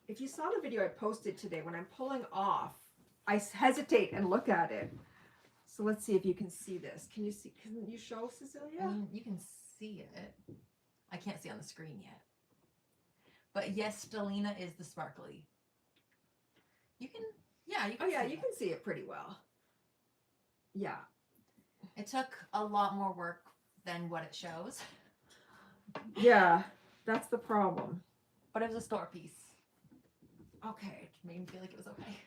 If you saw the video I posted today, when I'm pulling off, I hesitate and look at it. So let's see if you can see this. Can you see? Can you show, Cecilia? I mean, you can see it. I can't see on the screen yet. But yes, Stellina is the sparkly. You can, yeah, you can. Oh yeah, see you it. can see it pretty well. Yeah. It took a lot more work than what it shows. Yeah, that's the problem. But it was a store piece. Okay. Which made me feel like it was okay.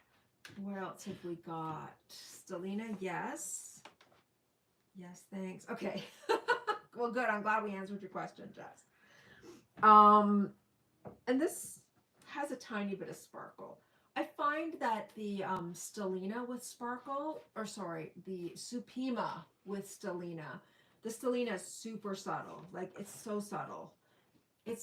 What else have we got? Stellina, yes. Yes, thanks. Okay. Well, good. I'm glad we answered your question, Jess. And this has a tiny bit of sparkle. I find that the Stellina with sparkle, or sorry, the Supima with Stellina, the Stellina is super subtle. Like, it's so subtle. It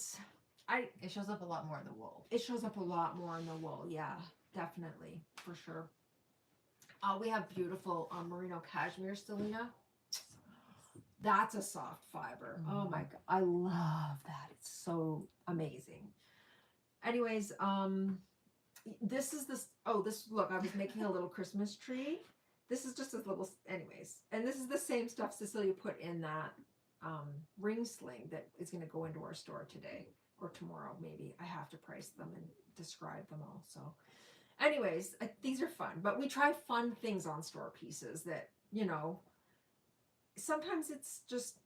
shows up a lot more in the wool. It shows up a lot more in the wool. Yeah, definitely, for sure. We have beautiful merino cashmere Stellina. That's a soft fiber. Mm-hmm. Oh my god, I love that. It's so amazing. Anyways, this is this. Oh, this look. I was making a little Christmas tree. This is just a little. Anyways, and this is the same stuff Cecilia put in that ring sling that is going to go into our store today or tomorrow. Maybe I have to price them and describe them all. So, anyways, these are fun. But we try fun things on store pieces that sometimes it's just.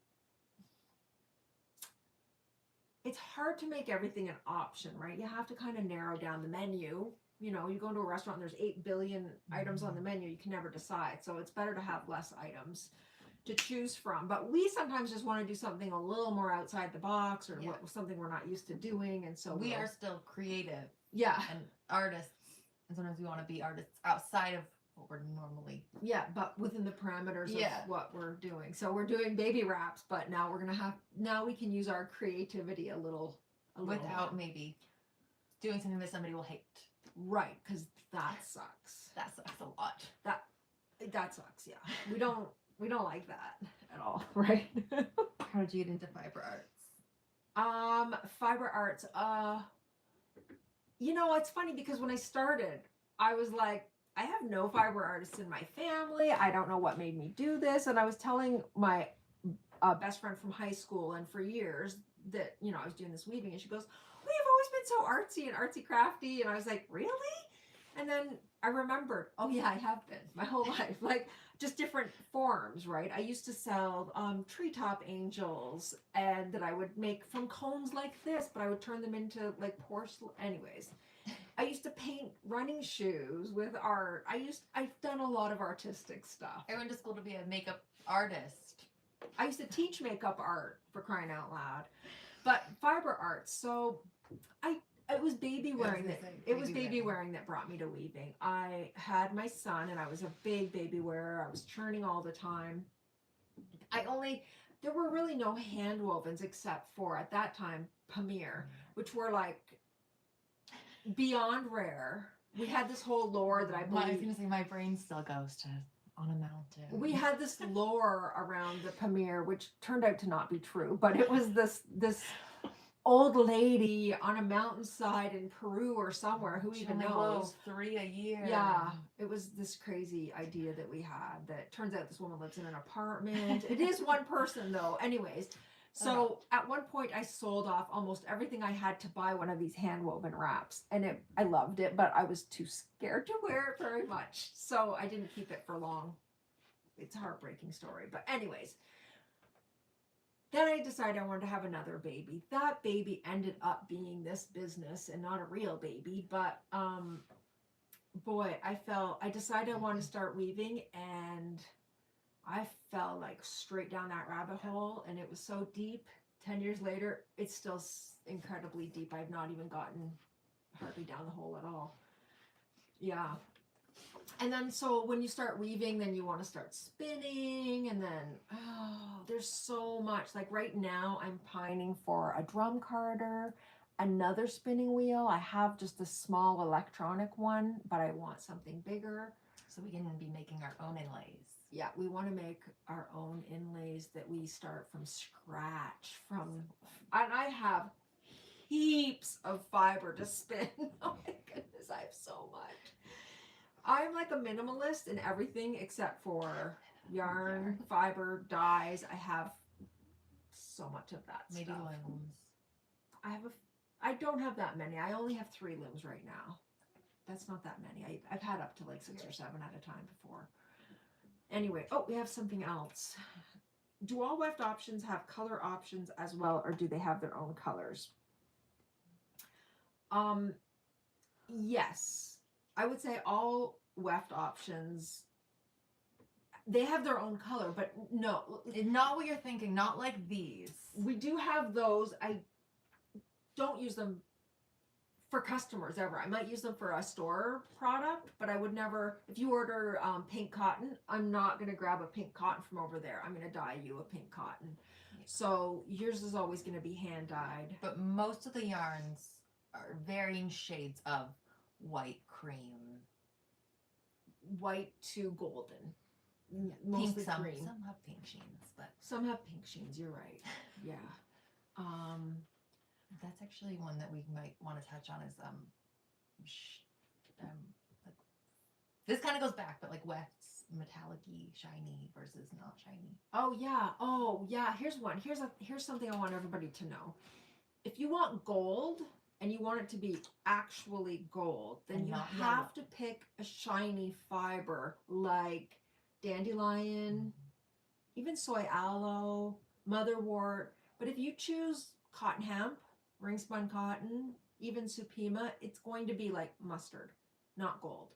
It's hard to make everything an option, right? You have to kind of narrow down the menu. You go into a restaurant and there's 8 billion items on the menu. You can never decide. So it's better to have less items to choose from. But we sometimes just want to do something a little more outside the box or something we're not used to doing. And so we are still creative. Yeah. And artists. And sometimes we want to be artists outside of what we're normally. Yeah, but within the parameters of what we're doing. So we're doing baby wraps, but now now we can use our creativity a little without more. Maybe doing something that somebody will hate. Right, because that sucks. That sucks a lot. That sucks, yeah. We don't like that at all, right? How did you get into fiber arts? Fiber arts, it's funny because when I started, I was like, I have no fiber artists in my family. I don't know what made me do this. And I was telling my best friend from high school and for years that, I was doing this weaving. And she goes, well, you've always been so artsy and artsy crafty. And I was like, really? And then I remembered, oh yeah, I have been my whole life. Like just different forms, right? I used to sell treetop angels and that I would make from cones like this, but I would turn them into like porcelain. Anyways. I used to paint running shoes with art. I've done a lot of artistic stuff. I went to school to be a makeup artist. I used to teach makeup art, for crying out loud. But fiber arts. So it was baby wearing that brought me to weaving. I had my son and I was a big baby wearer. I was churning all the time. There were really no hand wovens except for at that time Pamir, which were like beyond rare. We had this whole lore that I was going to say my brain still goes to on a mountain. We had this lore around the Pamir, which turned out to not be true, but it was this old lady on a mountainside in Peru or somewhere, who even knows? 3 a year. Yeah, it was this crazy idea that we had that turns out this woman lives in an apartment. It is one person though. Anyways, so at one point I sold off almost everything I had to buy one of these hand woven wraps, and I loved it, but I was too scared to wear it very much, so I didn't keep it for long. It's a heartbreaking story, but anyways. Then I decided I wanted to have another baby. That baby ended up being this business and not a real baby, but boy, I decided I wanted to start weaving, and I fell like straight down that rabbit hole, and it was so deep. 10 years later, it's still incredibly deep. I've not even gotten hardly down the hole at all. Yeah. And then so when you start weaving, then you want to start spinning, and then there's so much. Like right now I'm pining for a drum carder, another spinning wheel. I have just a small electronic one, but I want something bigger. So we can be making our own inlays. Yeah, we want to make our own inlays that we start from scratch. And I have heaps of fiber to spin. Oh my goodness, I have so much. I'm like a minimalist in everything except for yarn, fiber, dyes. I have so much of that Maybe stuff. looms. I don't have that many. I only have 3 looms right now. That's not that many. I've had up to like 6 or 7 at a time before. Anyway, we have something else. Do all weft options have color options as well, or do they have their own colors? Yes. I would say all weft options, they have their own color, but no. Not what you're thinking, not like these. We do have those. I don't use them for customers ever. I might use them for a store product, but I would never, if you order pink cotton, I'm not going to grab a pink cotton from over there. I'm going to dye you a pink cotton. Yeah. So yours is always going to be hand dyed. But most of the yarns are varying shades of white, cream, white to golden. Yeah, mostly pink, green. Some have pink sheens, but some have pink sheens. You're right. Yeah. That's actually one that we might want to touch on is like, this kind of goes back, but like wefts, metallic-y, shiny versus not shiny. Oh yeah. Here's one. Here's something I want everybody to know. If you want gold and you want it to be actually gold, then you have to pick a shiny fiber like dandelion, even soy aloe, motherwort. But if you choose cotton hemp, ring spun cotton, even supima, it's going to be like mustard, not gold.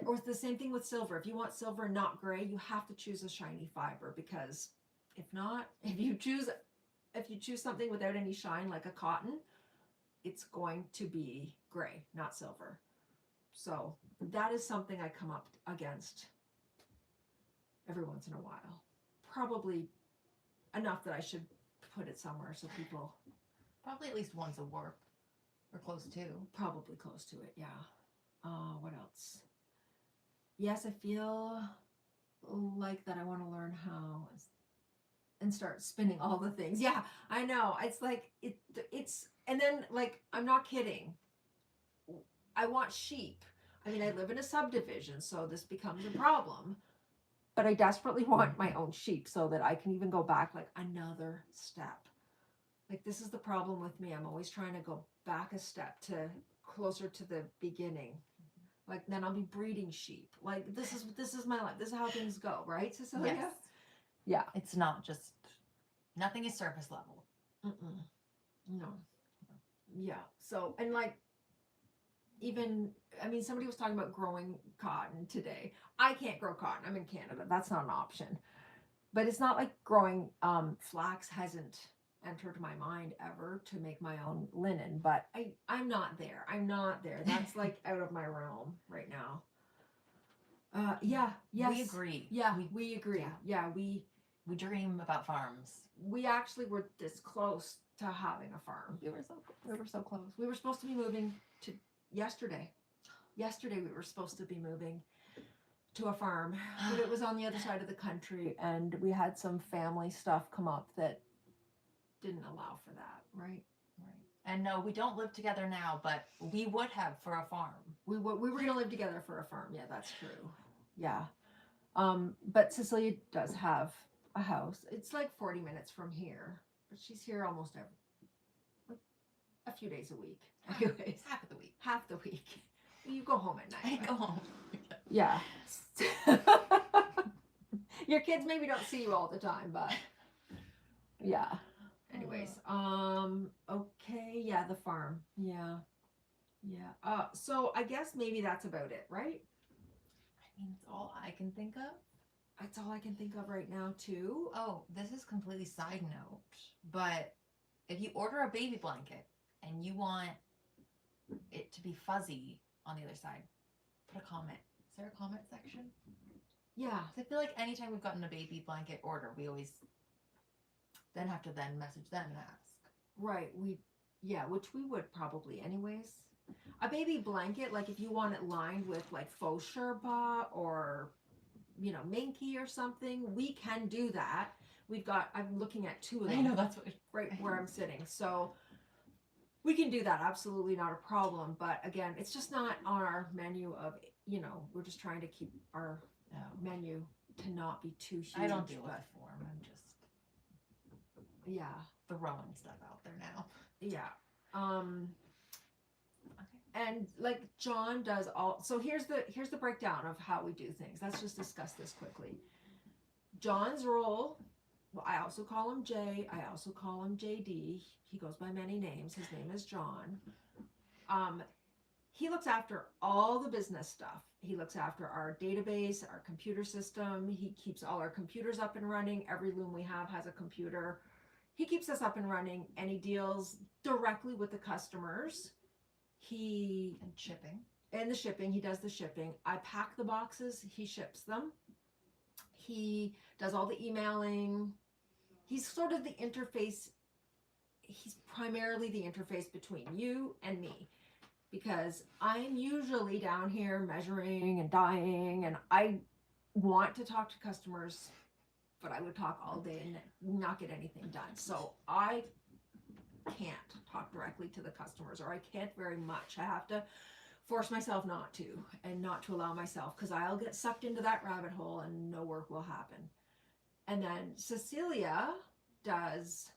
Or the same thing with silver. If you want silver, not gray, you have to choose a shiny fiber, because if not, if you choose something without any shine like a cotton, it's going to be gray, not silver. So that is something I come up against every once in a while. Probably enough that I should put it somewhere so people... Probably at least once a warp, or close to. Probably close to it, yeah. What else? Yes, I feel like that I want to learn how and start spinning all the things. Yeah, I know. It's like, it's, and then like, I'm not kidding. I want sheep. I mean, I live in a subdivision, so this becomes a problem. But I desperately want my own sheep so that I can even go back like another step. Like, this is the problem with me. I'm always trying to go back a step to closer to the beginning. Like, then I'll be breeding sheep. Like, this is my life. This is how things go, right, Cecilia? Yes. Yeah. It's not just, nothing is surface level. No. Yeah. So, and like, even, I mean, somebody was talking about growing cotton today. I can't grow cotton. I'm in Canada. That's not an option. But it's not like growing flax hasn't entered my mind ever to make my own linen, but I'm not there. That's like out of my realm right now. Yes. We agree. Yeah, we agree. Yeah, we dream about farms. We actually were this close to having a farm. We were so close. We were supposed to be moving to yesterday. Yesterday we were supposed to be moving to a farm, but it was on the other side of the country, and we had some family stuff come up that didn't allow for that, right? And no, we don't live together now, but we would have for a farm. We were going to live together for a farm. Yeah, that's true. Yeah. But Cecilia does have a house. It's like 40 minutes from here, but she's here almost a few days a week. Anyways, half of the week. Half the week. You go home at night. I go home. Yeah. Your kids maybe don't see you all the time, but yeah. Anyways, okay, yeah, the farm. Yeah. So I guess maybe that's about it, right? I mean, it's all I can think of. That's all I can think of right now too. Oh, this is completely side note, but if you order a baby blanket and you want it to be fuzzy on the other side, put a comment. Is there a comment section? Yeah. 'Cause I feel like anytime we've gotten a baby blanket order, we always then have to then message them and ask. Right. Which we would probably anyways. A baby blanket, like if you want it lined with like faux Sherpa or, minky or something, we can do that. I'm looking at 2 of them. I know that's what. Right where I'm sitting. So we can do that. Absolutely not a problem. But again, it's just not on our menu of, we're just trying to keep our menu to not be too huge. I don't deal with the form. I'm just Yeah. throwing stuff out there now. Yeah. Okay. And like John does all, so here's the breakdown of how we do things. Let's just discuss this quickly. John's role, well, I also call him Jay. I also call him JD. He goes by many names. His name is John. He looks after all the business stuff. He looks after our database, our computer system. He keeps all our computers up and running. Every loom we have has a computer. He keeps us up and running, and he deals directly with the customers. And shipping. And the shipping, he does the shipping. I pack the boxes, he ships them. He does all the emailing. He's sort of the interface. He's primarily the interface between you and me, because I'm usually down here measuring and dyeing, and I want to talk to customers, but I would talk all day and not get anything done. So I can't talk directly to the customers, or I can't very much. I have to force myself not to, and not to allow myself, because I'll get sucked into that rabbit hole and no work will happen. And then Cecilia does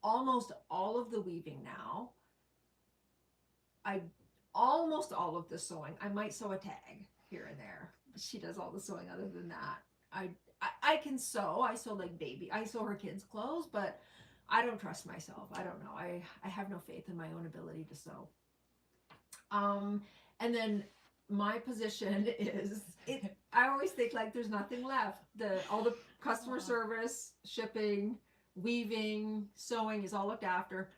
almost all of the weaving now. Almost all of the sewing. I might sew a tag here and there, but she does all the sewing. Other than that, I can sew. I sew her kids' clothes, but I don't trust myself. I don't know. I have no faith in my own ability to sew. And then my position is, I always think like there's nothing left. All the customer service, shipping, weaving, sewing is all looked after.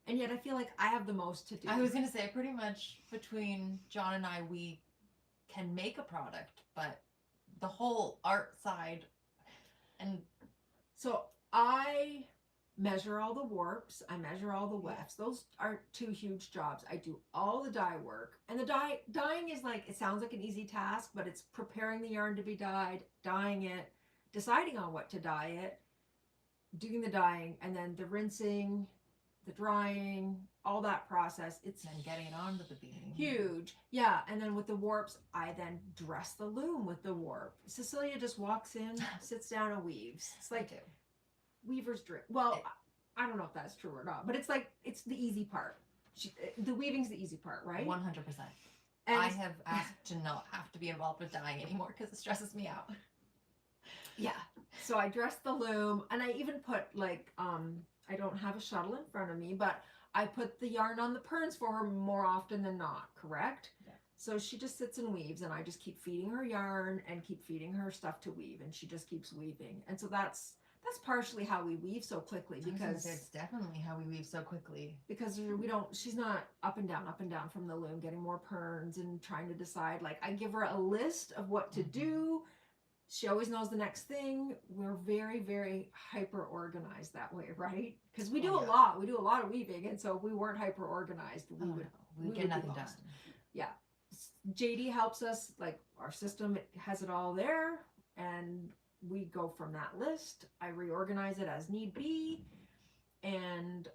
And yet I feel like I have the most to do. I was going to say, pretty much between John and I, we can make a product, but the whole art side, and so I measure all the warps, I measure all the wefts. Those are 2 huge jobs. I do all the dye work, and the dyeing is like, it sounds like an easy task, but it's preparing the yarn to be dyed, dyeing it, deciding on what to dye it, doing the dyeing, and then the rinsing, the drying, all that process. It's then getting it onto the beam. Huge. Yeah. And then with the warps, I then dress the loom with the warp. Cecilia just walks in, sits down and weaves. It's like weaver's dream. Well, I don't know if that's true or not, but it's like, it's the easy part. The weaving's the easy part, right? 100%. And I have asked to not have to be involved with dyeing anymore because it stresses me out. Yeah. So I dress the loom, and I even put like, I don't have a shuttle in front of me, but I put the yarn on the perns for her more often than not, correct? Yeah. So she just sits and weaves, and I just keep feeding her yarn and keep feeding her stuff to weave, and she just keeps weaving. And so that's partially how we weave so quickly, because it's definitely how we weave so quickly. Because she's not up and down from the loom, getting more perns and trying to decide. Like, I give her a list of what to do. She always knows the next thing. We're very, very hyper organized that way, right? Because we do a lot. We do a lot of weaving, and so if we weren't hyper organized, we'd get nothing done. Yeah. JD helps us. Like, our system has it all there, and we go from that list. I reorganize it as need be, and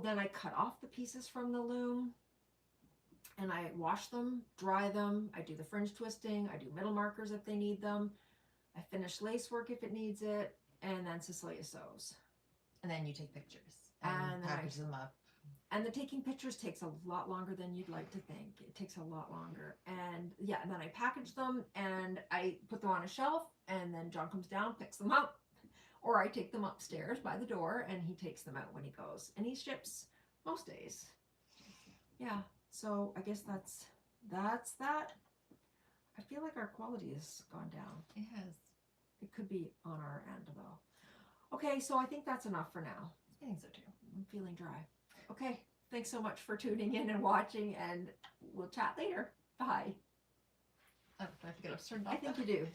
then I cut off the pieces from the loom, and I wash them, dry them. I do the fringe twisting. I do middle markers if they need them. I finish lace work if it needs it, and then Cecilia sews. And then you take pictures and package them up. And the taking pictures takes a lot longer than you'd like to think. It takes a lot longer. And yeah, and then I package them, and I put them on a shelf, and then John comes down, picks them up, or I take them upstairs by the door, and he takes them out when he goes. And he ships most days. Yeah, so I guess that's that. I feel like our quality has gone down. It has. It could be on our end though. Okay, so I think that's enough for now. I think so too. I'm feeling dry. Okay, thanks so much for tuning in and watching, and we'll chat later. Bye. Oh, do I have to get us turned off? I think you do.